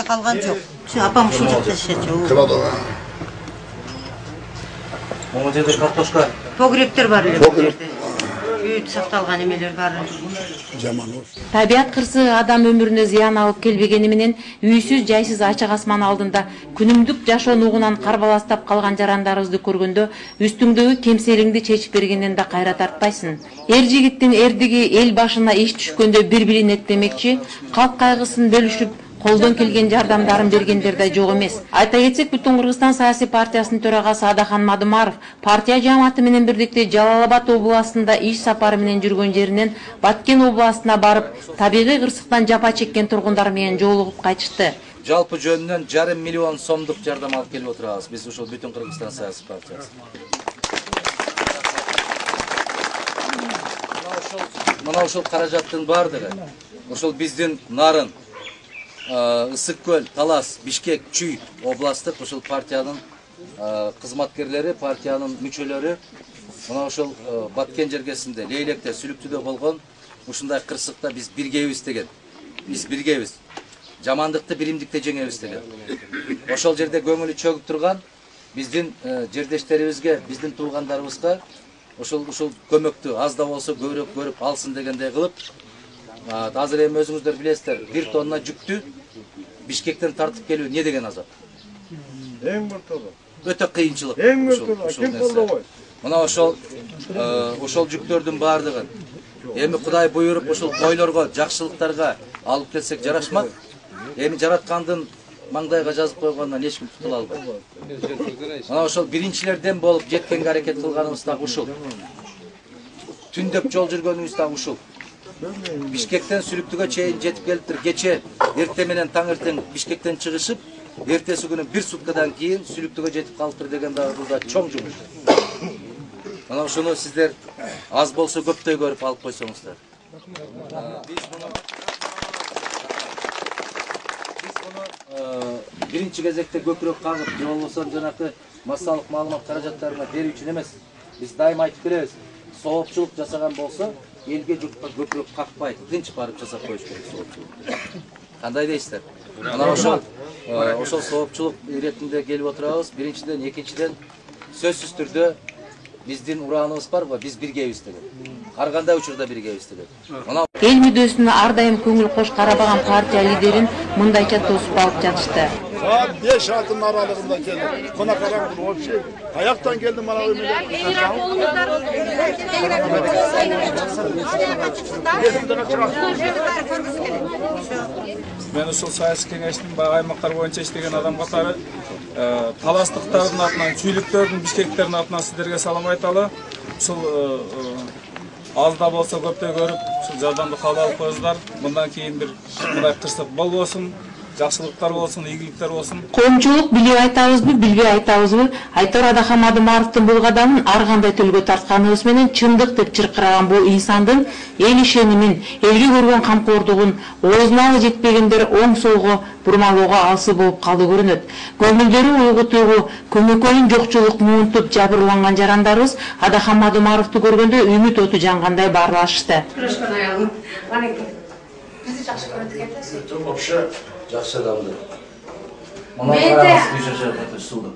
Kalgan çok. Şu apam şu çıktı şu. Kırado. Onun жерде картошка. Pogrepler var. Үйт сакталган эмелер бар. Табият кырсы адам өмүрүнө зыян алып келбегени менен үйсүз жайсыз ачык асман алдында күнүмдүк жашоо нугунан карбаластап калган жарандарыбызды көргөндө үстүңдөгү кемселиңди чечип бергенден да кайра тартпайсың. Эр жигиттин эрдиги эл башына иш түшкөндө бири-бирин эттемекчи, калк кайгысын бөлүшүп колдон келген жардамдарын бергендер да жок эмес. Айта кетсек, Бүтүн Кыргызстан саясий партиясынын төрагасы Адахан Мадымаров партия жамааты менен бирдикте Жалал-Абад областында иш сапары менен жүргөн жеринен Баткен областына барып, табигый кырсыктан жапа чеккен тургундар менен жолугуп кайтышты. Жалпы жөнүнөн 1,5 миллион сомдук жардам алып келип отурабыз. Биз ушул Бүтүн Кыргызстан саясий партиясы. Мына ушул каражаттын бардыгы ушул биздин Нарын, Ысык көл, Талас, Бишкек, Чүй областтык ушул партиянын кызматкерлери, партиянын мүчөлөрү мына ушул Баткен жергесинде, Лейлекте, Сүлүктүдө болгон ушундай кырсыкта биз биргебиз деген. Биз биргебиз. Жамандыкты биримдикте жеңебиз деген. Ошол жерде көңүлү чөгүп турган биздин жердештерибизге, биздин туугандарыбызга ушул көмөктү аз да болсо көбүрөөк көрүп алсын дегендей кылып, азыр эми өзүңүздөр билесиздер, 1 тонна жүктү Бишкектен тартып келүү не деген азап? Эң муртулуу. Өтө кыйынчылык. Эң муртулуу. Ким колдобойт? Мына ошол жүктөрдүн бардыгын эми Кудай буйруп ушул койлорго, жакшылыктарга алып келсек жарашмак. Эми жараткандын маңдайга жазып койгондон эч ким тутула албайт. Мына ошол биринчилерден болуп жеткенге аракет кылганыбыз дагы ушул. Түндөп жол жүргөнүбүз дагы ушул. Бишкектен Сүлүктүгө чейин жетип келиптир. Кече эрте менен таңертең Бишкектен чыгышып, эртеси күнү 1 суткадан кийин Сүлүктүгө жетип калыптыр деген да бул чоң жумуш. Мына ушуну сиздер аз болсо көптөй көрүп алып койсоңуздар. Биз муну биринчи кезекте көпүрөөк кагып, же болбосо жанакы массалык маалымат каражаттарына берүү үчүн эмес. Биз дайыма айтып келебиз. Соопчулук жасаган болсо, элге журтка көпүрөөк какпай, тынч барып жасап коюш керек соопчулук. Кандай дейсиздер? Мына ошол соопчулук иретинде келип отурабыз. Биринчиден, экинчиден сөзсүз түрдө биздин урааныбыз барбы? Биз биргебиз деген. Ар кандай учурда биргебиз деген. Эл мүддөсүнө ар дайым көңүл кош карабаган партия лидерин мындайча тосуп алып жатышты. Saat 5-6'nın aralığında geldim. Konaklarım bunu вообще. Ayaktan geldim bana öyle. Ben ушул саясий кеңештин баягы аймактар боюнча иштеген адам катары таластыктардын атынан, Чүйлүктөрдүн, Бишкектердин атынан сиздерге салам айталы. Ушул аз да болсо көптөй көрүп, ушул жардамды кабыл алып коюңуздар. Мындан кийин бир мындай кырсык болбосун. Жакшылыктар болсун, ийгиликтер болсун. Коомчулук билип айтабызбы, билбей айтабызбы? Айтор Адахан Мадымаровдун бул кадамын ар кандай төлгө тартканыбыз менен чындык деп чыркыраган бул инсандын эл ишенимин, элге көргөн камкордугун оозуна жетпегендер оң солго бурмалоого алсы болуп калды көрүнөт. Көңүлдөрү уйгутуугу, көмөкөйүн жокчулук муунтуп жабырланган жарандарыбыз Адахан Мадымаровду көргөндө үмүт оту жангандай баарлашты. Жақсы адамды. Мына қараңыз күйші сұлды.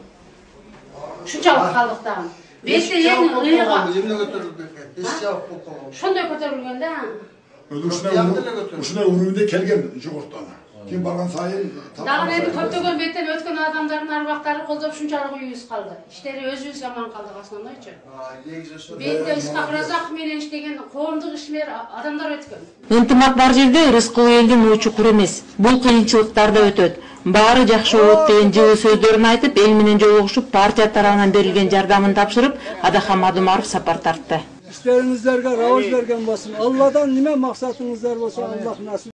Шунчалык калдыктаган. Бетте эң ыйыга. Шундай көтөрүлгөн да. Ушундай урунда келген жогорттан. Ким барган сайын дагы эми көптөгөн беттен өткөн адамдардын арбактары колдоп шунчалык үйүбүз калды. Иштери өзүбүз жаман калдык основнойчу. Бетте Исхак Разаков менен иштеген коомдук ишмер адамдар өткөн. Ынтымак бар жерде рыскыл элдин учу кур эмес. Бул кыйынчылыктарда өтөт. Баары жакшы болот деген жылы сөздөрүн айтып, эл менен жолугушуп, партия тарабынан берилген жардамын тапшырып, Адахан Мадымаров сапар тартты. İşlerinizlerge ravaş vergen basın. Allah'tan nime maksatınızlar olsa Allah nasip